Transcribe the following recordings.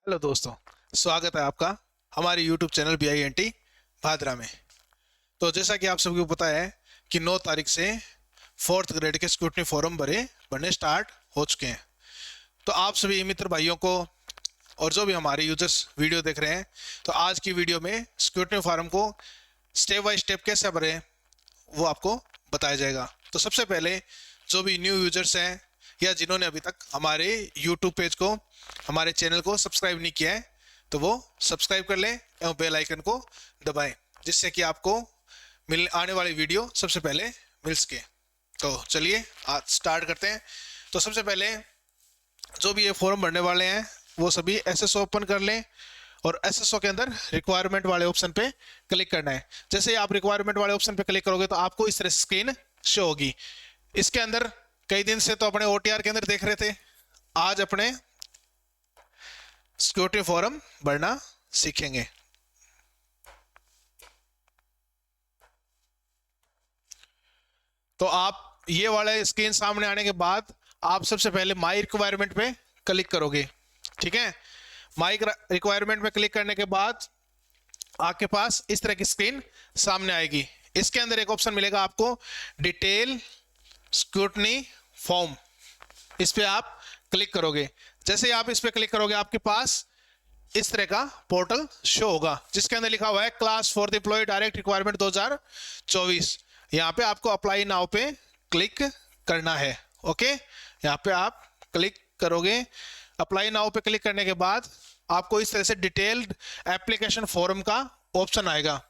Hello दोस्तों, स्वागत है आपका हमारे YouTube चैनल BINT भादरा में। तो जैसा कि आप सबको पता है कि 9 तारीख से 4th ग्रेड के स्क्रूटनी फॉर्म बनने स्टार्ट हो चुके हैं। तो आप सभी मित्र भाइयों को और जो भी हमारे यूजर्स वीडियो देख रहे हैं, तो आज की वीडियो में स्क्रूटनी फॉर्म को स्टेप बाय स्टेप कैसे भरें वो आपको बताया जाएगा। तो सबसे पहले जो भी न्यू यूजर्स हैं या जिन्होंने अभी तक हमारे यूट्यूब पेज को, हमारे चैनल को सब्सक्राइब नहीं किया है, तो वो सब्सक्राइब कर लें एवं बेल आइकन को दबाएं, जिससे कि आपको आने वाली वीडियो सबसे पहले मिल सके। तो चलिए आज स्टार्ट करते हैं। तो सबसे पहले जो भी ये फॉर्म भरने वाले हैं वो सभी SSO ओपन कर लें और SSO के अंदर रिक्वायरमेंट वाले ऑप्शन पे क्लिक करना है। जैसे ही आप रिक्वायरमेंट वाले ऑप्शन पे क्लिक करोगे तो आपको इस तरह से स्क्रीन शो होगी। इसके अंदर कई दिन से तो अपने OTR के अंदर देख रहे थे, आज अपने सिक्योरिटी फॉर्म भरना सीखेंगे। तो आप ये वाले स्क्रीन सामने आने के बाद आप सबसे पहले माई रिक्वायरमेंट पे क्लिक करोगे। ठीक है, माई रिक्वायरमेंट में क्लिक करने के बाद आपके पास इस तरह की स्क्रीन सामने आएगी। इसके अंदर एक ऑप्शन मिलेगा आपको, डिटेल स्क्रूटनी फॉर्म। इस पे आप क्लिक करोगे। जैसे ही आप इस पे क्लिक करोगे आपके पास इस तरह का पोर्टल शो होगा, जिसके अंदर लिखा हुआ है class for the employ direct requirement 2024। यहाँ पे आपको अप्लाई नाउ पे क्लिक करना है। ओके, यहाँ पे आप क्लिक करोगे। अप्लाई नाउ पे क्लिक करने के बाद आपको इस तरह से डिटेल्ड एप्लीकेशन फॉर्म का ऑप्शन आएगा।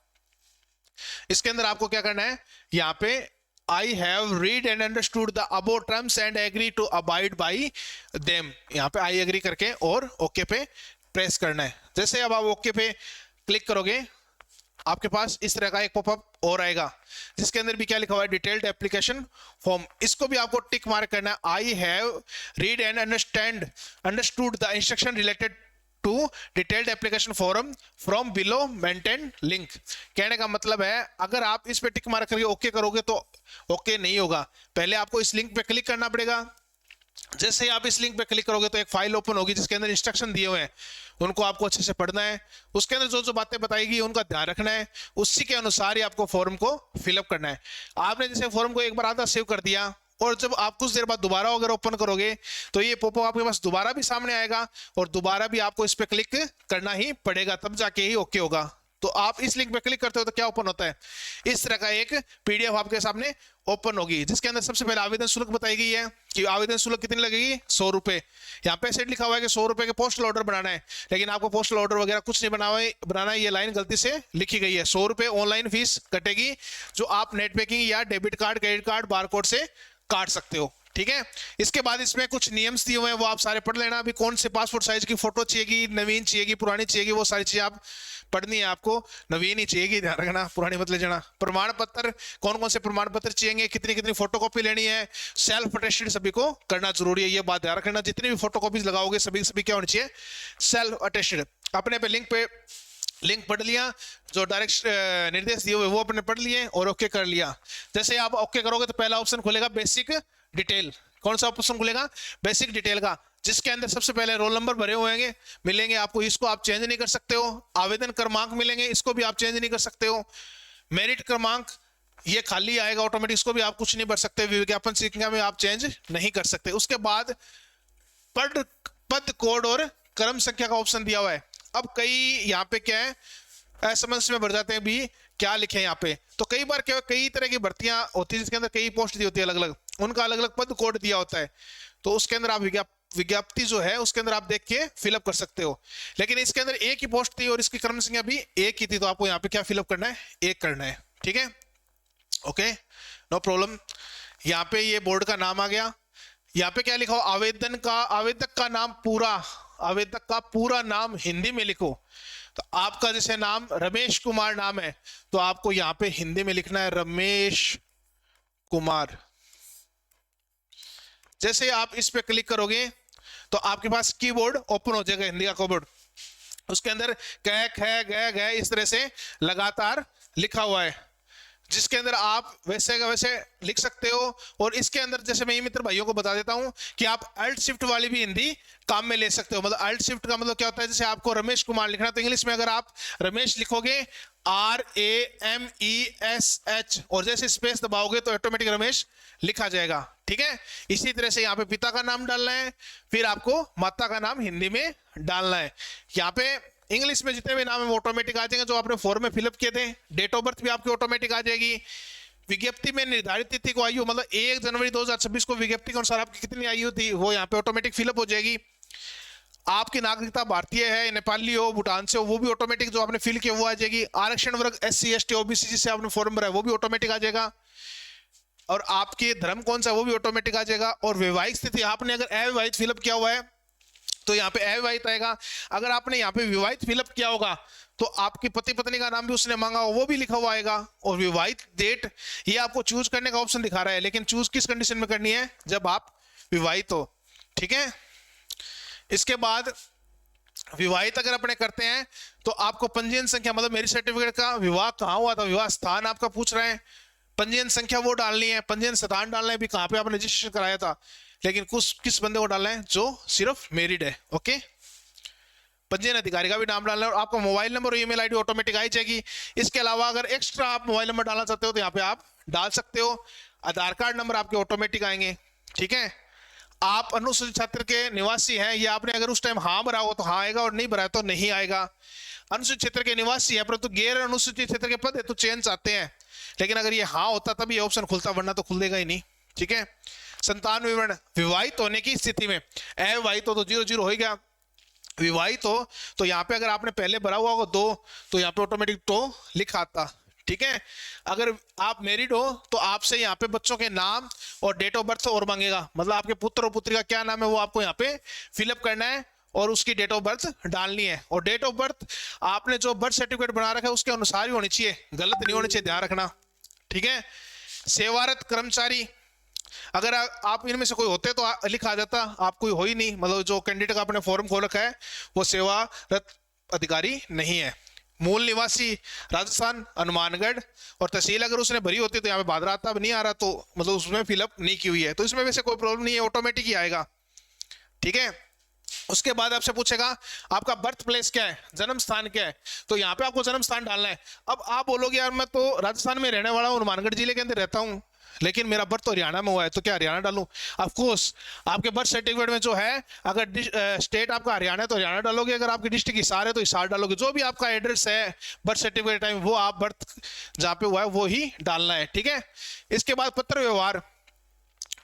इसके अंदर आपको क्या करना है, यहाँ पे I have read and understood the above terms and agree to abide by them, यहाँ पे I agree करके और OK पे प्रेस करना है। जैसे अब आप OK पे क्लिक करोगे आपके पास इस तरह का एक पॉपअप और आएगा, जिसके अंदर भी क्या लिखा हुआ है, डिटेल्ड एप्लीकेशन फॉर्म। इसको भी आपको टिक मार्क करना है। I have read and understood the instruction related to detailed application form from below mentioned link. कहने का मतलब है अगर आप इस पे टिक मार्क करके ओके करोगे तो ओके नहीं होगा, पहले आपको इस लिंक पे क्लिक करना पड़ेगा। जैसे ही आप इस लिंक पे क्लिक करोगे तो एक फाइल ओपन होगी जिसके अंदर इंस्ट्रक्शन दिए हुए हैं, उनको आपको अच्छे से पढ़ना है। उसके अंदर जो जो बातें बताएगी उनका ध्यान रखना है, उसी के अनुसार ही आपको फॉर्म को फिलअप करना है। आपने जैसे फॉर्म को एक बार आधा सेव कर दिया और जब आप कुछ देर बाद दोबारा अगर ओपन करोगे तो ये पॉपअप आपके पास दोबारा भी सामने आएगा और दोबारा भी आपको इस पे क्लिक करना ही पड़ेगा, तब जाके ही ओके होगा। तो आप इस लिंक पे क्लिक करते हो तो क्या ओपन होता है, इस तरह का एक PDF आपके सामने ओपन होगी, जिसके अंदर सबसे पहले आवेदन शुल्क बताई गई है कि आवेदन शुल्क कितनी लगेगी, 100 रुपए। यहाँ पे सेट लिखा हुआ है कि 100 रुपए के पोस्टल ऑर्डर बनाना है, लेकिन आपको पोस्टल ऑर्डर वगैरह कुछ नहीं बनाना है। ये लाइन गलती से लिखी गई है। 100 रुपए ऑनलाइन फीस कटेगी, जो आप नेट बैंकिंग या debit card, credit card, barcode से काट सकते हो। ठीक है, इसके बाद इसमें कुछ नियम्स दिए हुए हैं, वो आप सारे पढ़ लेना। अभी कौन से पासपोर्ट साइज की फोटो चाहिएगी, नवीन चाहिएगी, पुरानी चाहिएगी, वो सारी चीजें आप पढ़नी है। आपको नवीन ही चाहिएगी, ध्यान रखना, पुरानी मत ले जाना। प्रमाण पत्र, कौन कौन से प्रमाण पत्र चाहिए, कितनी कितनी फोटोकॉपी लेनी है, सेल्फ अटेस्टेड सभी को करना जरूरी है, ये बात ध्यान रखना। जितनी भी फोटोकॉपीज लगाओगे सभी सभी क्या होनी चाहिए, सेल्फ अटेस्टेड। अपने पे लिंक पढ़ लिया, जो डायरेक्ट निर्देश दिए हुए वो अपने पढ़ लिए और ओके कर लिया। जैसे आप ओके करोगे तो पहला ऑप्शन खुलेगा बेसिक डिटेल। कौन सा ऑप्शन खुलेगा, बेसिक डिटेल का, जिसके अंदर सबसे पहले रोल नंबर भरे हुए मिलेंगे आपको, इसको आप चेंज नहीं कर सकते हो। आवेदन क्रमांक मिलेंगे, इसको भी आप चेंज नहीं कर सकते हो। मेरिट क्रमांक ये खाली आएगा ऑटोमेटिक, इसको भी आप कुछ नहीं भर सकते। विज्ञापन संख्या में आप चेंज नहीं कर सकते। उसके बाद पद कोड और क्रम संख्या का ऑप्शन दिया हुआ है। अब कई यहाँ पे क्या है, एसएमएस में भर जाते हैं भी क्या लिखे यहाँ पे। तो कई बार क्या, कई तरह की भर्तियां होती है जिसके अंदर कई पोस्ट दी होती है अलग अलग, उनका अलग अलग पद कोड दिया होता है। तो उसके अंदर आप विज्ञप्ति जो है उसके अंदर आप देख के फिलअप कर सकते हो। लेकिन इसके अंदर एक ही पोस्ट थी और इसकी क्रम संख्या भी एक ही थी, तो आपको यहाँ पे क्या फिलअप करना है, एक करना है। ठीक है, ओके, नो प्रॉब्लम। यहाँ पे ये बोर्ड का नाम आ गया। यहाँ पे क्या लिखा हो, आवेदक का नाम पूरा, आवेदक का पूरा नाम हिंदी में लिखो। तो आपका जैसे नाम रमेश कुमार नाम है तो आपको यहाँ पे हिंदी में लिखना है रमेश कुमार। जैसे आप इस पे क्लिक करोगे तो आपके पास कीबोर्ड ओपन हो जाएगा, हिंदी का कीबोर्ड। उसके अंदर कै ख ग घ इस तरह से लगातार लिखा हुआ है। जिसके अंदर आप वैसे का वैसे लिख सकते हो। और इसके अंदर जैसे मैं ये मित्र भाइयों को बता देता हूं कि आप अल्ट शिफ्ट वाली भी हिंदी काम में ले सकते हो। मतलब अल्ट शिफ्ट का मतलब क्या होता है, जैसे आपको रमेश कुमार लिखना तो इंग्लिश में अगर आप रमेश लिखोगे RAMESH और जैसे स्पेस दबाओगे तो ऑटोमेटिक रमेश लिखा जाएगा। ठीक है, इसी तरह से यहाँ पे पिता का नाम डालना है, फिर आपको माता का नाम हिंदी में डालना है। यहाँ पे इंग्लिश में जितने भी नाम है वो ऑटोमेटिक आ जाएंगे जो आपने फॉर्म में फिलअप किए थे। डेट ऑफ बर्थ भी आपकी ऑटोमेटिक आ जाएगी। विज्ञप्ति में निर्धारित तिथि को आयु मतलब 1 जनवरी 2026 को विज्ञप्ति के अनुसार आपकी कितनी आयु थी वो यहाँ पे ऑटोमेटिक फिलअप हो जाएगी। आपकी नागरिकता भारतीय है, नेपाली हो, भूटान से हो, वो भी ऑटोमेटिक जो आपने फिल किया वो आ जाएगी। आरक्षण वर्ग SC ST OBC जिससे आपने फॉर्म भरा है वो भी ऑटोमेटिक आ जाएगा। और आपके धर्म कौन सा है वो भी ऑटोमेटिक आ जाएगा। और वैवाहिक स्थिति आपने अगर अविवाहित फिलअप किया हुआ है तो यहाँ पे अविवाहित आएगा। अगर आपने यहाँ पे विवाहित फिलअप किया होगा तो आपकी पति पत्नी का नाम भी उसने मांगा हो वो भी लिखा हुआ आएगा। और विवाहित डेट ये आपको चूज करने का ऑप्शन दिखा रहा है, लेकिन चूज किस कंडीशन में करनी है, जब आप विवाहित हो। ठीक है, इसके बाद विवाहित अगर अपने करते हैं तो आपको पंजीयन संख्या मतलब मेरिज सर्टिफिकेट का विवाह कहाँ हुआ था, विवाह स्थान आपका पूछ रहे हैं, पंजीयन संख्या वो डालनी है, पंजीयन स्थान डालना है भी कहाँ पे आपने रजिस्ट्रेशन कराया था, लेकिन कुछ किस बंदे को डालना है जो सिर्फ मैरिड है। ओके, पंजीयन अधिकारी का भी नाम डालना है और आपका मोबाइल नंबर और ईमेल आईडी ऑटोमेटिक आई जाएगी। इसके अलावा अगर एक्स्ट्रा आप मोबाइल नंबर डालना चाहते हो तो यहाँ पे आप डाल सकते हो। आधार कार्ड नंबर आपके ऑटोमेटिक आएंगे। ठीक है, आप अनुसूचित क्षेत्र के निवासी हैं, ये आपने अगर उस टाइम हाँ भरा हो तो हाँ आएगा और नहीं भरा तो नहीं आएगा। अनुसूचित क्षेत्र के निवासी है परंतु गैर अनुसूचित क्षेत्र के पद है तो चेंज आते हैं, लेकिन अगर ये हाँ होता तब ये ऑप्शन खुलता, वरना तो खुलेगा ही नहीं। ठीक है, संतान विवरण विवाहित होने की स्थिति में, अविवाहित हो तो 0 हो ही गया, विवाहित हो तो यहाँ पे अगर आपने पहले भरा हुआ होगा 2 तो यहाँ पे ऑटोमेटिक 2 लिखा आता। ठीक है, अगर आप मैरिड हो तो आपसे यहाँ पे बच्चों के नाम और डेट ऑफ बर्थ और मांगेगा, मतलब आपके पुत्र और पुत्री का क्या नाम है वो आपको यहाँ पे फिलअप करना है और उसकी डेट ऑफ बर्थ डालनी है। और डेट ऑफ बर्थ आपने जो बर्थ सर्टिफिकेट बना रखा है उसके अनुसार ही होनी चाहिए, गलत नहीं होनी चाहिए, ध्यान रखना। ठीक है, सेवारत कर्मचारी अगर आप इनमें से कोई होते तो लिखा जाता, आप कोई हो ही नहीं, मतलब जो कैंडिडेट का आपने फॉर्म खोल रखा है वो सेवारत अधिकारी नहीं है। मूल निवासी राजस्थान हनुमानगढ़ और तहसील अगर उसने भरी होती तो यहाँ पे भादरा आता, नहीं आ रहा तो मतलब उसमें फिलअप नहीं की हुई है, तो इसमें वैसे कोई प्रॉब्लम नहीं है, ऑटोमेटिक ही आएगा। ठीक है, उसके बाद आपसे पूछेगा आपका बर्थ प्लेस क्या है, जन्म स्थान क्या है, तो यहाँ पे आपको जन्म स्थान डालना है। अब आप बोलोगे यार मैं तो राजस्थान में रहने वाला हूँ, हनुमानगढ़ जिले के अंदर रहता हूँ, लेकिन मेरा बर्थ तो हरियाणा में हुआ है, तो क्या हरियाणा डालूं? ऑफ कोर्स आपके बर्थ सर्टिफिकेट में जो है अगर स्टेट आपका हरियाणा है तो हरियाणा डालोगे, अगर आपकी डिस्ट्रिक्ट हिसार है तो हिसार डालोगे, जो भी आपका एड्रेस है बर्थ सर्टिफिकेट टाइम वो आप बर्थ जहाँ पे हुआ है वो ही डालना है। ठीक है, इसके बाद पत्र व्यवहार,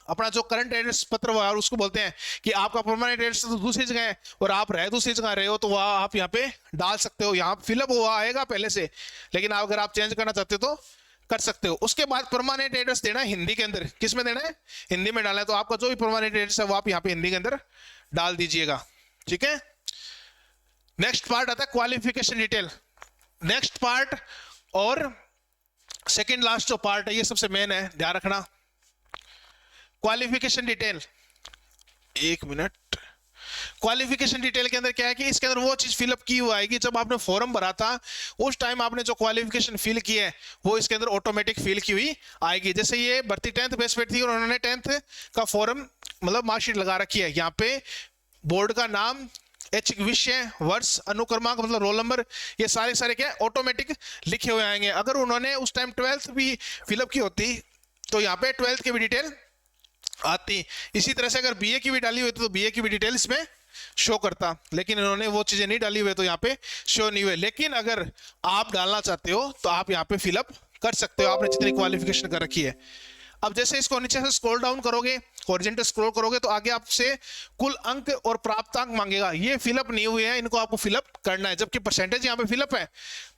अपना जो करंट एड्रेस पत्र व्यवहार उसको बोलते हैं कि आपका परमानेंट एड्रेस तो दूसरी जगह है और आप रहे दूसरी जगह रहे हो तो वह आप यहाँ पे डाल सकते हो, यहाँ फिलअप हुआ आएगा पहले से, लेकिन अगर आप चेंज करना चाहते हो तो कर सकते हो। उसके बाद परमानेंट एड्रेस देना है हिंदी के अंदर, किस में देना है, हिंदी में डालना है, तो आपका जो भी परमानेंट एड्रेस है वो आप यहाँ पे हिंदी के अंदर डाल दीजिएगा। ठीक है, नेक्स्ट पार्ट आता है क्वालिफिकेशन डिटेल। नेक्स्ट पार्ट और सेकंड लास्ट जो पार्ट है ये सबसे मेन है, ध्यान रखना। Qualification detail, 1 minute, qualification detail के अंदर क्या है कि इसके अंदर वो चीज फिलअप की हुई आएगी जब आपने फॉर्म भरा था उस टाइम आपने जो क्वालिफिकेशन फिल की है वो इसके अंदर ऑटोमेटिक फिल की हुई आएगी। जैसे ये भर्ती 10th बेस पे थी और उन्होंने 10th का फॉर्म मतलब मार्कशीट लगा रखी है, यहाँ पे बोर्ड का नाम, विषय, वर्ष, अनुक्रमांक मतलब रोल नंबर, ये सारे क्या ऑटोमेटिक लिखे हुए आएंगे। अगर उन्होंने उस टाइम 12th भी फिलअप की होती तो यहाँ पे 12th की भी डिटेल आती। इसी तरह से अगर बीए की भी डाली हुई तो बीए की भी डिटेल इसमें शो करता, लेकिन इन्होंने वो चीजें नहीं डाली हुई तो यहाँ पे शो नहीं हुए। लेकिन अगर आप डालना चाहते हो तो आप यहाँ पे फिलअप कर सकते हो, आपने जितनी क्वालिफिकेशन कर रखी है। अब जैसे इसको नीचे से स्क्रॉल डाउन करोगे, हॉरिजॉन्टल स्क्रॉल करोगे तो आगे आपसे कुल अंक और प्राप्तांक मांगेगा, ये फिलअप नहीं हुए हैं, इनको आपको फिलअप करना है, जबकि परसेंटेज यहाँ पे फिलअप है।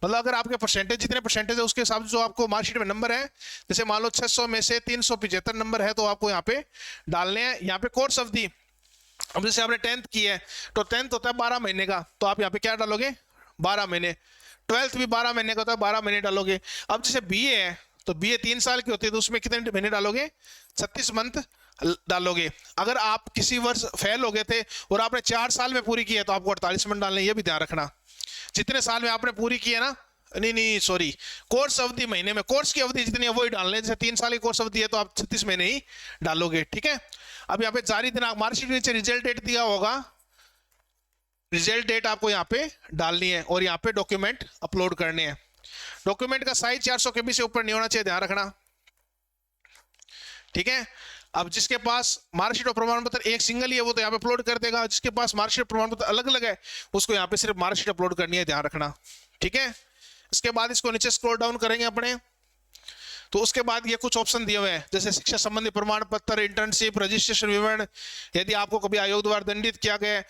मतलब अगर आपके परसेंटेज जितने परसेंटेज है उसके हिसाब से जो आपको मार्कशीट में नंबर है, जैसे मान लो 600 में से 375 नंबर है तो आपको यहाँ पे डालने हैं। यहाँ पे कोर्स अवधि, अब जैसे आपने 10th की है तो 10th होता है 12 महीने का, तो आप यहाँ पे क्या डालोगे, 12 महीने। 12th भी 12 महीने का होता है, 12 महीने डालोगे। अब जैसे बीए है तो बीए 3 साल की होती है तो उसमें कितने महीने डालोगे, 36 मंथ डालोगे। अगर आप किसी वर्ष फेल हो गए थे और आपने 4 साल में पूरी की है तो आपको 48 मंथ डालने, ये भी ध्यान रखना। जितने साल में आपने पूरी की है ना नहीं सॉरी, कोर्स अवधि महीने में, कोर्स की अवधि जितनी है वही डालने, जैसे 3 साल की कोर्स अवधि है तो आप 36 महीने ही डालोगे, ठीक है। अब यहाँ पे जारी दिनांक, मार्कशीट के नीचे रिजल्ट डेट दिया होगा, रिजल्ट डेट आपको यहाँ पे डालनी है और यहाँ पे डॉक्यूमेंट अपलोड करने हैं। डॉक्यूमेंट का साइज 400 KB से ऊपर नहीं होना चाहिए, ध्यान रखना, ठीक है। अब जिसके पास मार्कशीट और प्रमाण पत्र एक सिंगल ही है वो तो यहाँ पे अपलोड कर देगा, जिसके पास मार्कशीट प्रमाण पत्र अलग अलग है उसको यहाँ पे सिर्फ मार्कशीट अपलोड करनी है, ध्यान रखना, ठीक है। इसके बाद इसको नीचे स्क्रॉल डाउन करेंगे अपने, तो उसके बाद ये कुछ ऑप्शन दिए हुए हैं, जैसे शिक्षा संबंधी प्रमाण पत्र, इंटर्नशिप, रजिस्ट्रेशन विवरण, यदि आपको कभी आयोग द्वारा दंडित किया गया,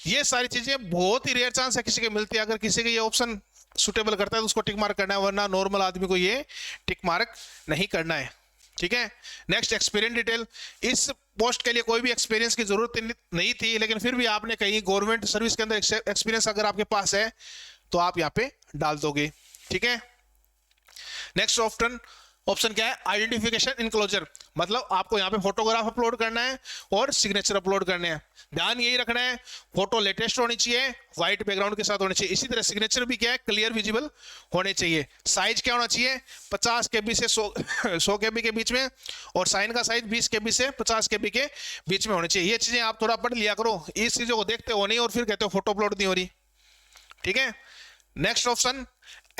ये सारी चीजें बहुत ही रेयर चांस है किसी के मिलती है। अगर किसी के ये ऑप्शन सुटेबल करता है तो उसको टिक मार्क करना है, वरना नॉर्मल आदमी को ये टिक मार्क नहीं करना है, ठीक है। नेक्स्ट, एक्सपीरियंस डिटेल, इस पोस्ट के लिए कोई भी एक्सपीरियंस की जरूरत नहीं थी, लेकिन फिर भी आपने कहीं गवर्नमेंट सर्विस के अंदर एक्सपीरियंस अगर आपके पास है तो आप यहाँ पे डाल दोगे, ठीक है। नेक्स्ट ऑप्शन क्या है, आइडेंटिफिकेशन इनक्लोजर, मतलब आपको यहाँ पे फोटोग्राफ अपलोड करना है और सिग्नेचर अपलोड करने हैं। ध्यान यही रखना है, फोटो लेटेस्ट होनी चाहिए, व्हाइट बैकग्राउंड के साथ होनी चाहिए। इसी तरह सिग्नेचर भी क्या है, क्लियर विजिबल होने चाहिए। साइज क्या होना चाहिए, 50 KB से 100 KB के बीच में, और साइन का साइज 20 KB से 50 KB के बीच में होनी चाहिए। ये चीजें आप थोड़ा पढ़ लिया करो, इस चीजों को देखते हो नहीं और फिर कहते हो फोटो अपलोड नहीं हो रही, ठीक है। नेक्स्ट ऑप्शन,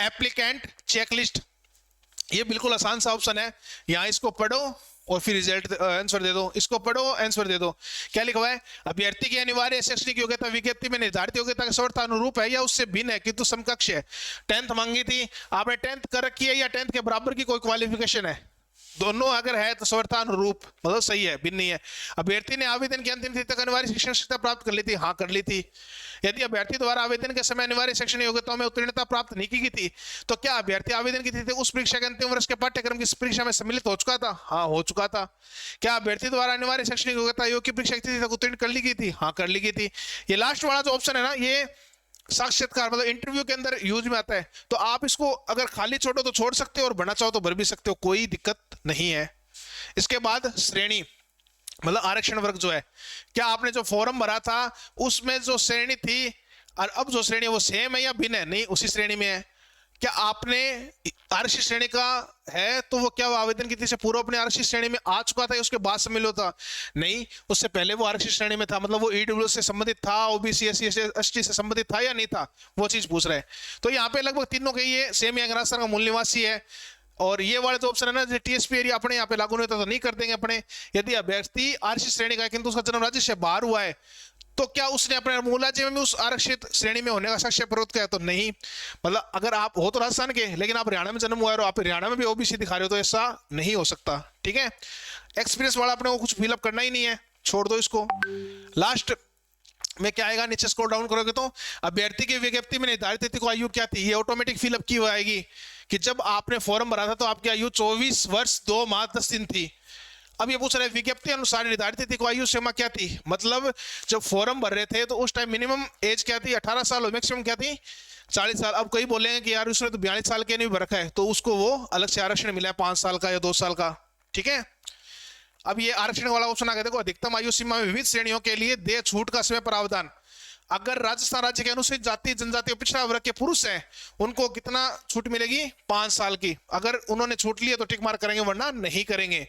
एप्लीकेंट चेकलिस्ट, ये बिल्कुल आसान सा ऑप्शन है, यहाँ इसको पढ़ो और फिर रिजल्ट आंसर दे दो, इसको पढ़ो आंसर दे दो। क्या लिखा हुआ है, अभ्यर्थी की अनिवार्य शैक्षणिक योग्यता विज्ञप्ति में निर्धारित योग्यता के सर्वथा अनुरूप है या उससे भिन्न है किंतु समकक्ष है। 10th मांगी थी आपने, 10th कर रखी है या 10th के बराबर की कोई क्वालिफिकेशन है, दोनों अगर है तो सर्वथा अनुरूप मतलब सही है, भिन्न नहीं है। अभ्यर्थी ने आवेदन की अंतिम तिथि तक अनिवार्य शिक्षण शिक्षा प्राप्त कर ली थी, हाँ कर ली थी। यदि अभ्यर्थी द्वारा आवेदन के समय अनिवार्य शैक्षणिक योग्यताओं में उत्तीर्णता प्राप्त नहीं की थी तो क्या अभ्यर्थी आवेदन की तिथि उस परीक्षा के अंतिम वर्ष के पाठ्यक्रम की परीक्षा में सम्मिलित हो चुका था, हाँ हो चुका था। क्या अभ्यर्थी द्वारा अनिवार्य शैक्षणिक योग्यता आयोग की परीक्षा की तिथि तक उत्तीर्ण कर ली गई थी, हाँ कर ली गई थी। ये लास्ट वाला जो ऑप्शन है ना, ये साक्षात्कार मतलब इंटरव्यू के अंदर यूज में आता है, तो आप इसको अगर खाली छोड़ो तो छोड़ सकते हो और भरना चाहो तो भर भी सकते हो, कोई दिक्कत नहीं है। इसके बाद श्रेणी मतलब आरक्षण वर्ग जो है, क्या आपने जो फॉर्म भरा था उसमें जो श्रेणी थी और अब जो श्रेणी है वो सेम है या भिन्न है, नहीं उसी श्रेणी में है। क्या आपने आरक्षित श्रेणी का है तो वो क्या वो आवेदन की तिथि से पूर्व अपने आरक्षित श्रेणी में आ चुका था या उसके बाद सम्मिलित होता, नहीं उससे पहले वो आरक्षित श्रेणी में था, मतलब वो ईडब्ल्यूएस से संबंधित था, ओबीसी एससी एसटी से संबंधित था या नहीं था, वो चीज पूछ रहे हैं। तो यहाँ पे लगभग तीनों के ये सेम या राजस्थान का मूल निवासी है, और ये वाले जो ऑप्शन है ना, टीएसपी एरिया अपने यहाँ पे लागू नहीं होता तो नहीं कर देंगे अपने। यदि अभ्यर्थी आरक्षित श्रेणी का है किंतु उसका जन्म राज्य से बाहर हुआ है तो क्या उसने अपने मूल राज्य में भी उस आरक्षित श्रेणी में होने का साक्ष्य प्रस्तुत किया, तो नहीं। मतलब अगर आप हो तो राजस्थान के लेकिन आप हरियाणा में जन्म हुआ है और आप हरियाणा में भी ओबीसी दिखा रहे हो तो ऐसा नहीं हो सकता, ठीक है। एक्सपीरियंस वाला अपने को कुछ फिलअप करना ही नहीं है, छोड़ दो इसको। लास्ट में क्या आएगा, नीचे स्क्रॉल डाउन करोगे तो अभ्यर्थी की विज्ञप्ति में निर्धारित तिथि को आयु क्या थी, ये ऑटोमेटिक फिलअप की आएगी कि जब आपने फॉर्म भरा था तो आपकी आयु 24 वर्ष 2 माह 10 दिन थी। अब ये पूछ रहे हैं विज्ञप्ति अनुसार निर्धारित तिथि को आयु सीमा क्या थी, मतलब जब फॉर्म भर रहे थे तो उस टाइम मिनिमम एज क्या थी, 18 साल और मैक्सिमम क्या थी 40 साल। अब कई बोलेंगे कि यार उसने तो 42 साल के नहीं भी रखा है, तो उसको वो अलग से आरक्षण मिला है 5 साल का या 2 साल का, ठीक है। अब ये आरक्षण वाला ऑप्शन आ गया, देखो अधिकतम आयु सीमा में विविध श्रेणियों के लिए दे छूट का समय प्रावधान। अगर राजस्थान राज्य के अनुसूचित जाति जनजाति पिछड़ा वर्ग के पुरुष हैं उनको कितना छूट मिलेगी, 5 साल की। अगर उन्होंने छूट लिया तो टिक मार्क करेंगे वरना नहीं करेंगे।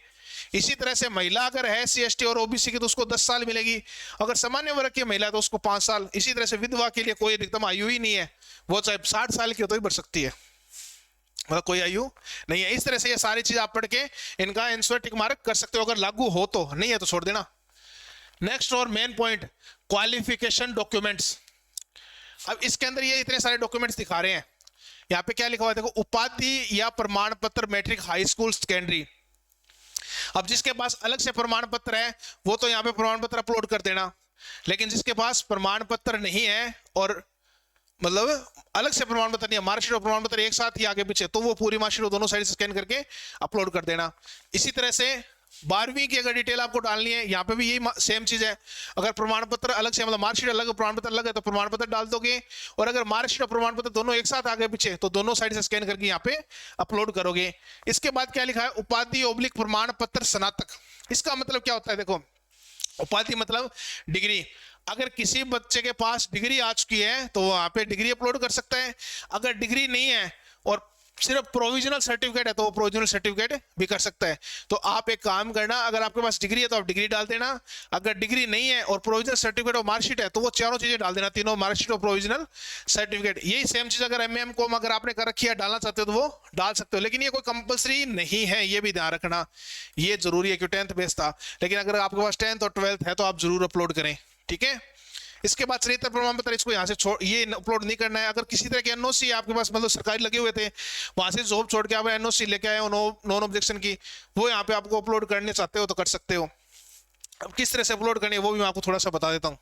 इसी तरह से महिला अगर है सी एस टी और ओबीसी की तो उसको 10 साल मिलेगी, अगर सामान्य वर्ग की महिला है तो उसको 5 साल। इसी तरह से विधवा के लिए कोई अधिकतम आयु ही नहीं है, वो चाहे 60 साल की हो तो ही बढ़ सकती है, मतलब कोई आयु नहीं है। इस तरह से ये सारी चीज आप पढ़ के इनका आंसर टिक मार्क कर सकते हो, अगर लागू हो तो, नहीं है तो छोड़ देना। नेक्स्ट और मेन पॉइंट, क्वालिफिकेशन डॉक्यूमेंट्स। अब इसके अंदर ये इतने सारे डॉक्यूमेंट्स दिखा रहे हैं, यहाँ पे क्या लिखा हुआ है देखो, उपाधि या प्रमाण पत्र मैट्रिक हाई स्कूल सेकेंडरी। अब जिसके पास अलग से प्रमाण पत्र है वो तो यहाँ पे प्रमाण पत्र अपलोड कर देना, लेकिन जिसके पास प्रमाण पत्र नहीं है और मतलब अलग से प्रमाण पत्र नहीं है, मार्कशीट और प्रमाण पत्र एक साथ ही आगे पीछे, तो वो पूरी मार्कशीट दोनों साइड से स्कैन करके अपलोड कर देना। इसी तरह से 12वीं की अगर डिटेल आपको डालनी है, यहाँ पे भी यही सेम चीज है। अगर प्रमाण पत्र अलग से मतलब मार्कशीट अलग प्रमाण पत्र अलग है तो प्रमाण पत्र डाल दोगे, और अगर मार्कशीट और प्रमाण पत्र दोनों एक साथ आगे पीछे तो दोनों साइड से स्कैन करके यहाँ पे अपलोड करोगे। इसके बाद क्या लिखा है, उपाधि ओब्लिक प्रमाण पत्र स्नातक। इसका मतलब क्या होता है, देखो उपाधि मतलब डिग्री। अगर किसी बच्चे के पास डिग्री आ चुकी है तो वहां पे डिग्री अपलोड कर सकता है, अगर डिग्री नहीं है और सिर्फ प्रोविजनल सर्टिफिकेट है तो वो प्रोविजनल सर्टिफिकेट भी कर सकता है। तो आप एक काम करना, अगर आपके पास डिग्री है तो आप डिग्री डाल देना, अगर डिग्री नहीं है और प्रोविजनल सर्टिफिकेट और मार्कशीट है तो वो चारों चीजें डाल देना, तीनों मार्कशीट और प्रोविजनल सर्टिफिकेट। यही सेम चीज अगर एमएम कॉम अगर आपने कर रखी है डालना चाहते हो तो वो डाल सकते हो, लेकिन ये कोई कंपलसरी नहीं है, ये भी ध्यान रखना, ये जरूरी है कि 10th बेस था, लेकिन अगर आपके पास 10th और 12th है तो आप जरूर अपलोड करें, ठीक है। इसके बाद चरित्र प्रमाण पत्र, इसको यहाँ से ये अपलोड नहीं करना है। अगर किसी तरह के एनओसी आपके पास मतलब सरकारी लगे हुए थे, वहां से जॉब छोड़ के आप एनओसी लेके आए हो नॉन ऑब्जेक्शन की, वो यहाँ पे आपको अपलोड करने चाहते हो तो कर सकते हो। अब किस तरह से अपलोड करनी है वो भी मैं आपको थोड़ा सा बता देता हूँ।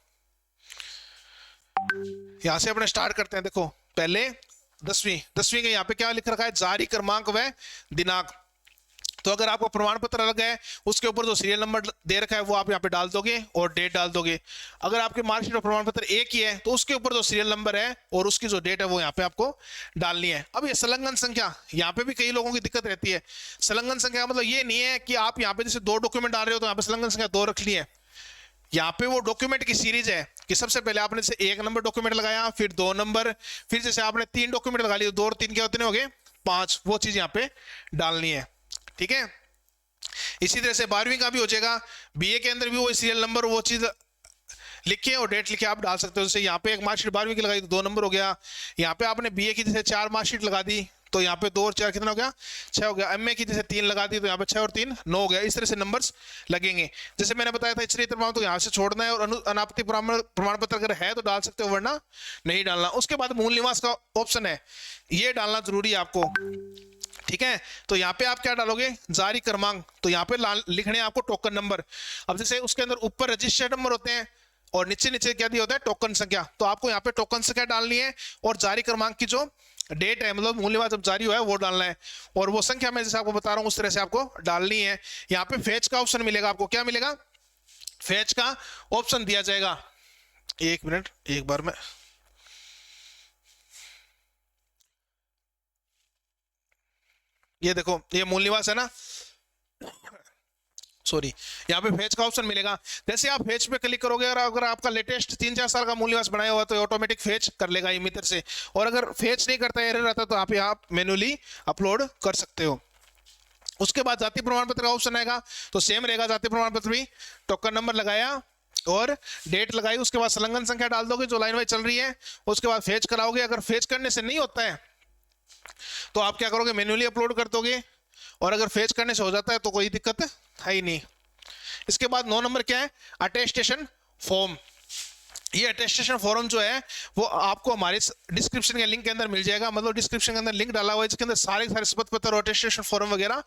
यहाँ से अपने स्टार्ट करते हैं। देखो पहले 10वीं के यहाँ पे क्या लिख रखा है, जारी क्रमांक व दिनांक। तो अगर आपको प्रमाण पत्र अलग है, उसके ऊपर जो सीरियल नंबर दे रखा है वो आप यहाँ पे डाल दोगे और डेट डाल दोगे। अगर आपके मार्कशीट और प्रमाण पत्र एक ही है तो उसके ऊपर जो सीरियल नंबर है और उसकी जो डेट है वो यहाँ पे आपको डालनी है। अब ये संलग्न संख्या, यहाँ पे भी कई लोगों की दिक्कत रहती है। संलग्न संख्या मतलब ये नहीं है कि आप यहाँ पे जैसे 2 डॉक्यूमेंट डाल रहे हो तो यहाँ पे संलग्न संख्या 2 रख ली है। यहाँ पे वो डॉक्यूमेंट की सीरीज है कि सबसे पहले आपने जैसे 1 नंबर डॉक्यूमेंट लगाया, फिर 2 नंबर, फिर जैसे आपने 3 डॉक्यूमेंट लगा लिए, 2 और 3 क्या होते हो गए 5, वो चीज यहाँ पे डालनी है, ठीक है। इसी तरह से 12वीं का भी हो जाएगा, बीए के अंदर भी वो सीरियल नंबर वो चीज लिखे और डेट लिखे आप डाल सकते हो। जैसे यहाँ पे एक मार्कशीट 12वीं की लगाई तो 2 नंबर हो गया। यहाँ पे आपने बीए की जैसे 4 मार्कशीट लगा दी तो यहाँ पे 2 और 4 कितना हो गया 6 हो गया। एमए की जैसे 3 लगा दी तो यहाँ पे 6 और 3 9 हो गया। इस तरह से नंबर्स लगेंगे। जैसे मैंने बताया था चरित्र प्रमाण तो यहाँ से छोड़ना है, और अनापत्ति प्रमाण पत्र अगर है तो डाल सकते हो वरना नहीं डालना। उसके बाद मूल निवास का ऑप्शन है, ये डालना जरूरी है आपको, ठीक है। तो यहाँ पे आप क्या डालोगे, जारी क्रमांक, तो यहाँ पे लिखने हैं आपको टोकन नंबर। अब जैसे उसके अंदर ऊपर रजिस्टर्ड नंबर होते हैं और नीचे नीचे क्या दिया होता है टोकन संख्या, तो आपको यहाँ पे टोकन संख्या डालनी है और जारी क्रमांक की जो डेट है मतलब मूल्य जब जारी हुआ है वो डालना है, और वो संख्या मैं जैसे आपको बता रहा हूँ उस तरह से आपको डालनी है। यहाँ पे फेच का ऑप्शन मिलेगा आपको, क्या मिलेगा, फेच का ऑप्शन दिया जाएगा। 1 मिनट, एक बार में ये देखो ये मूल निवास है ना, सॉरी, यहाँ पे फेच का ऑप्शन मिलेगा। जैसे आप फेच पे क्लिक करोगे और अगर आपका लेटेस्ट 3-4 साल का मूल निवास बनाया हुआ तो ऑटोमेटिक फेच कर लेगा इमिटर से, और अगर फेच नहीं करता एरर आता तो आप यहाँ मैन्युअली अपलोड कर सकते हो। उसके बाद जाति प्रमाण पत्र का ऑप्शन आएगा तो सेम रहेगा, जाति प्रमाण पत्र भी टोकन नंबर लगाया और डेट लगाई, उसके बाद संलग्न संख्या डाल दोगे जो लाइन वाइज चल रही है, उसके बाद फेच कराओगे। अगर फेच करने से नहीं होता है तो आप क्या करोगे, मैन्युअली अपलोड कर दोगे, और अगर फेच करने से हो जाता है तो कोई दिक्कत है ही नहीं। इसके बाद 9 नंबर क्या है, अटेस्टेशन फॉर्म। ये अटेस्टेशन फॉर्म जो है वो आपको हमारे डिस्क्रिप्शन के लिंक के अंदर मिल जाएगा, मतलब डिस्क्रिप्शन के अंदर लिंक डाला हुआ है जिसके अंदर सारे शपथ पत्र और अटेस्टेशन फॉर्म वगैरह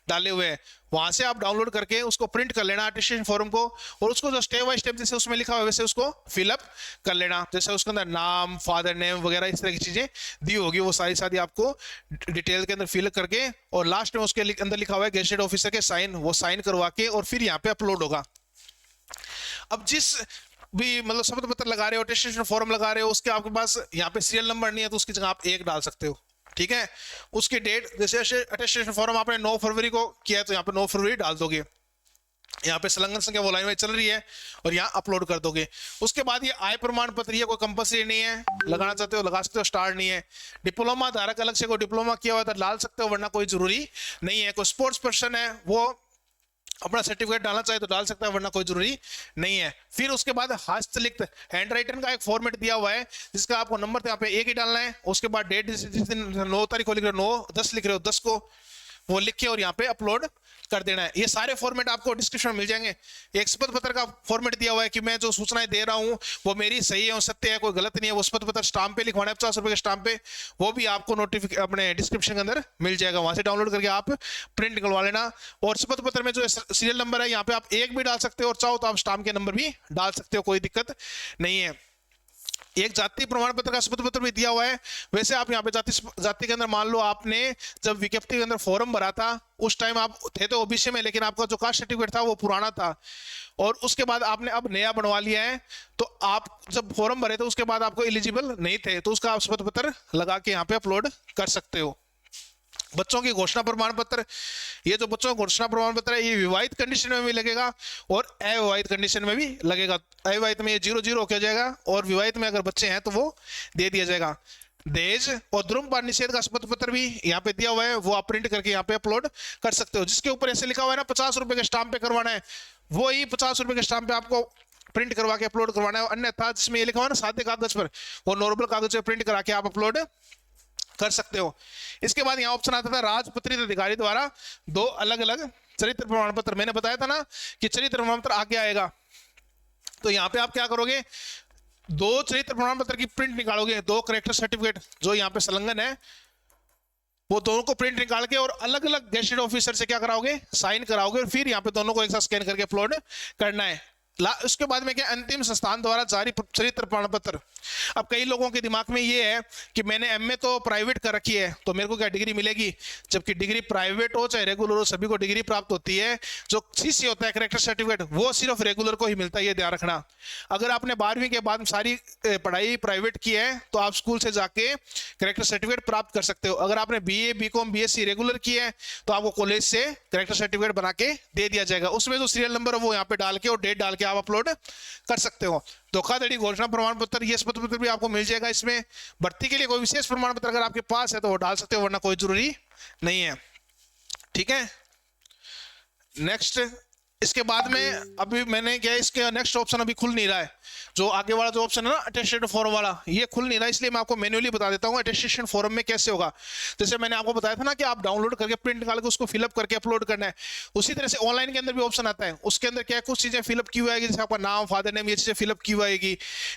डाले हुए हैं। वहां से आप डाउनलोड करके उसको प्रिंट कर लेना अटेस्टेशन फॉर्म को, और उसको जो स्टेप बाय स्टेप जैसे उसमें लिखा हुआ है वैसे उसको फिलअप कर लेना। जैसे उसके अंदर नाम, फादर नेम वगैरह इस तरह की चीजें दी होगी वो सारी आपको डिटेल के अंदर फिल करके, और लास्ट में उसके अंदर लिखा हुआ है गेजेटेड ऑफिसर के साइन, वो साइन करवा के और फिर यहाँ पे अपलोड होगा। अब जिस भी मतलब शपथ पत्र लगा रहे हो, अटेस्टेशन फॉर्म लगा रहे हो, उसके आपके पास यहाँ पे सीरियल नंबर नहीं है तो उसकी जगह आप 1 डाल सकते हो, ठीक है। उसकी डेट जैसे अटेस्टेशन फॉर्म आपने 9 फरवरी को किया है तो यहाँ पे 9 फरवरी डाल दोगे। यहाँ पे संलग्न संख्या वो लाइन में चल रही है और यहाँ अपलोड कर दोगे। उसके बाद ये आय प्रमाण पत्र, ये कोई कंपलसरी नहीं है, लगाना चाहते हो लगा सकते हो, स्टार नहीं है। डिप्लोमा धारक अलग से कोई डिप्लोमा किया हुआ तो डाल सकते हो वरना कोई जरूरी नहीं है। कोई स्पोर्ट्स पर्सन है वो अपना सर्टिफिकेट डालना चाहे तो डाल सकता है वरना कोई जरूरी नहीं है। फिर उसके बाद हस्तलिखित हैंड राइटन का एक फॉर्मेट दिया हुआ है जिसका आपको नंबर तो यहाँ पे 1 ही डालना है। उसके बाद डेट जिस दिन 9 तारीख को लिख रहे हो 9/10 लिख रहे हो 10 को वो लिख के और यहाँ पे अपलोड कर देना है। ये सारे फॉर्मेट आपको डिस्क्रिप्शन में मिल जाएंगे। एक शपथ पत्र का फॉर्मेट दिया हुआ है कि मैं जो सूचनाएं दे रहा हूँ वो मेरी सही है और सत्य है, कोई गलत नहीं है। वो शपथ पत्र स्टाम्प पे लिखवाना है 50 रुपए के स्टाम्प पे, वो भी आपको नोटिफिकेशन अपने डिस्क्रिप्शन के अंदर मिल जाएगा, वहां से डाउनलोड करके आप प्रिंट निकलवा लेना। और शपथ पत्र में जो सीरियल नंबर है यहाँ पे आप 1 भी डाल सकते हो और चाहो तो आप स्टाम्प के नंबर भी डाल सकते हो, कोई दिक्कत नहीं है। एक जाति प्रमाण पत्र का शपथ पत्र भी दिया हुआ है। वैसे आप यहाँ पे जाति के अंदर मान लो आपने जब विज्ञप्ति के अंदर फॉर्म भरा था उस टाइम आप थे तो ओबीसी में, लेकिन आपका जो कास्ट सर्टिफिकेट था वो पुराना था और उसके बाद आपने अब नया बनवा लिया है, तो आप जब फॉर्म भरे थे उसके बाद आपको एलिजिबल नहीं थे तो उसका आप शपथ पत्र लगा के यहाँ पे अपलोड कर सकते हो। बच्चों की घोषणा प्रमाण पत्र, ये जो बच्चों का घोषणा प्रमाण पत्र है ये विवाहित कंडीशन में भी लगेगा और अविवाहित कंडीशन में भी लगेगा। अविवाहित में ये 0-0 हो जाएगा और विवाहित में अगर बच्चे हैं तो वो दे दिया जाएगा। दहेज और धूम्रपान निषेध का शपथ पत्र भी यहाँ पे दिया हुआ है, वो आप प्रिंट करके यहाँ पे अपलोड कर सकते हो। जिसके ऊपर ऐसे लिखा हुआ है ना 50 रुपए के स्टाम्प पे करवाना है, वो ही 50 रुपए के स्टाम्प पे आपको प्रिंट करवा के अपलोड करवाना है। अन्यथा जिसमें ये लिखा हुआ है ना सादे कागज पर, वो नॉर्मल कागज पे प्रिंट करा के आप अपलोड कर सकते हो। इसके बाद यहाँ ऑप्शन आता था राजपत्रित अधिकारी द्वारा दो अलग अलग चरित्र प्रमाण पत्र। मैंने बताया था ना कि चरित्र प्रमाण पत्र आगे आएगा, तो यहाँ पे आप क्या करोगे, दो चरित्र प्रमाण पत्र की प्रिंट निकालोगे, दो करेक्टर सर्टिफिकेट जो यहाँ पे संलग्न है, वो दोनों को प्रिंट निकाल के और अलग अलग गेजेटेड ऑफिसर से क्या कराओगे, साइन कराओगे, और फिर यहाँ पे दोनों को एक साथ स्कैन करके अपलोड करना है। उसके बाद में क्या, अंतिम संस्थान द्वारा जारी चरित्र प्रमाण पत्र। अब कई लोगों के दिमाग में ये है कि मैंने एमए तो प्राइवेट कर रखी है, तो मेरे को क्या डिग्री मिलेगी, जबकि डिग्री प्राइवेट हो चाहे रेगुलर हो, सभी को डिग्री प्राप्त होती है। जो सीसी होता है करेक्टर सर्टिफिकेट, वो सिर्फ रेगुलर को ही मिलता है, ये ध्यान रखना। अगर आपने 12वीं के बाद सारी पढ़ाई प्राइवेट की है तो आप स्कूल से जाके करेक्टर सर्टिफिकेट प्राप्त कर सकते हो। अगर आपने बीए बीकॉम बीएससी रेगुलर की है तो आपको कॉलेज से करेक्टर सर्टिफिकेट बना के दे दिया जाएगा। उसमें जो सीरियल नंबर है वो यहाँ पे डाल के और डेट डाल के आप अपलोड कर सकते हो। धोखाधड़ी घोषणा प्रमाण पत्र, ये शपथ पत्र भी आपको मिल जाएगा। इसमें भर्ती के लिए कोई विशेष प्रमाण पत्र अगर आपके पास है तो वो डाल सकते हो, वरना कोई जरूरी नहीं है। ठीक है, नेक्स्ट। इसके बाद में अभी मैंने क्या, इसके नेक्स्ट ऑप्शन अभी खुल नहीं रहा है, जो आगे वाला जो ऑप्शन है ना अटेस्टेड फॉर्म वाला, ये खुल नहीं रहा, इसलिए मैं आपको मैन्युअली बता देता हूँ अटेस्टेशन फॉर्म में कैसे होगा। जैसे मैंने आपको बताया था ना कि आप डाउनलोड करके प्रिंट निकाल के उसको फिलअप करके अपलोड करना है, उसी तरह से ऑनलाइन के अंदर भी ऑप्शन आता है। उसके अंदर क्या कुछ चीजें फिलअप की हुई आएगी, जैसे आपका नाम, फादर नेम, ये चीजें फिलअप की हुई आएगी।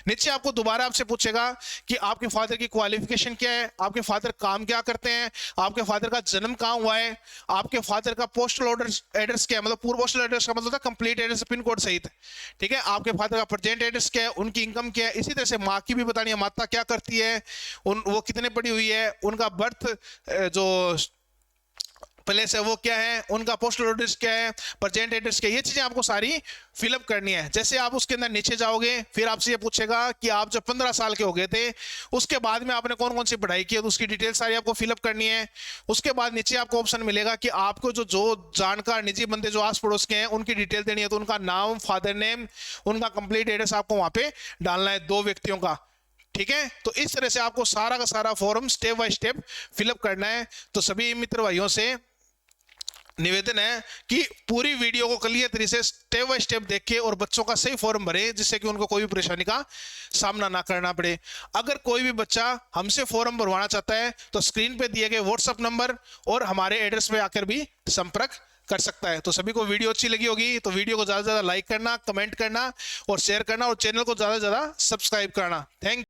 नीचे आपको दोबारा आपसे पूछेगा कि आपके फादर की क्वालिफिकेशन क्या है, आपके फादर काम क्या करते हैं, आपके फादर का जन्म कहाँ हुआ है, आपके फादर का पोस्टल एड्रेस क्या है, मतलब पूर्व पोस्टल एड्रेस का मतलब कंप्लीट एड्रेस पिन कोड सहित। ठीक है, आपके फादर का प्रेजेंट एड्रेस क्या है, उनकी इनकम क्या है। इसी तरह से माँ की भी बतानी है, माता क्या करती है, वो कितने पढ़ी हुई है, उनका बर्थ जो प्लेस है वो क्या है, उनका पोस्टल एड्रेस क्या है, प्रेजेंट एड्रेस क्या है, ये चीजें आपको सारी फिलअप करनी है। जैसे आप उसके अंदर नीचे जाओगे फिर आपसे ये पूछेगा कि आप जब 15 साल के हो गए थे उसके बाद में आपने कौन कौन सी पढ़ाई की है, तो उसकी डिटेल सारी आपको फिलअप करनी है। उसके बाद नीचे आपको ऑप्शन मिलेगा कि आपको जो जानकार निजी बंदे जो आस पड़ोस के हैं उनकी डिटेल देनी है, तो उनका नाम, फादर नेम, उनका कंप्लीट एड्रेस आपको वहां पे डालना है, 2 व्यक्तियों का। ठीक है, तो इस तरह से आपको सारा का सारा form step by step fill up करना है। तो सभी मित्र भाइयों से निवेदन है कि पूरी वीडियो को क्लियर तरीके से स्टेप बाय स्टेप देखें और बच्चों का सही फॉर्म भरें, जिससे कि उनको कोई भी परेशानी का सामना ना करना पड़े। अगर कोई भी बच्चा हमसे फॉर्म भरवाना चाहता है तो स्क्रीन पे दिए गए व्हाट्सएप नंबर और हमारे एड्रेस पे आकर भी संपर्क कर सकता है। तो सभी को वीडियो अच्छी लगी होगी तो वीडियो को ज्यादा से ज्यादा लाइक करना, कमेंट करना और शेयर करना, और चैनल को ज्यादा से ज्यादा सब्सक्राइब करना। थैंक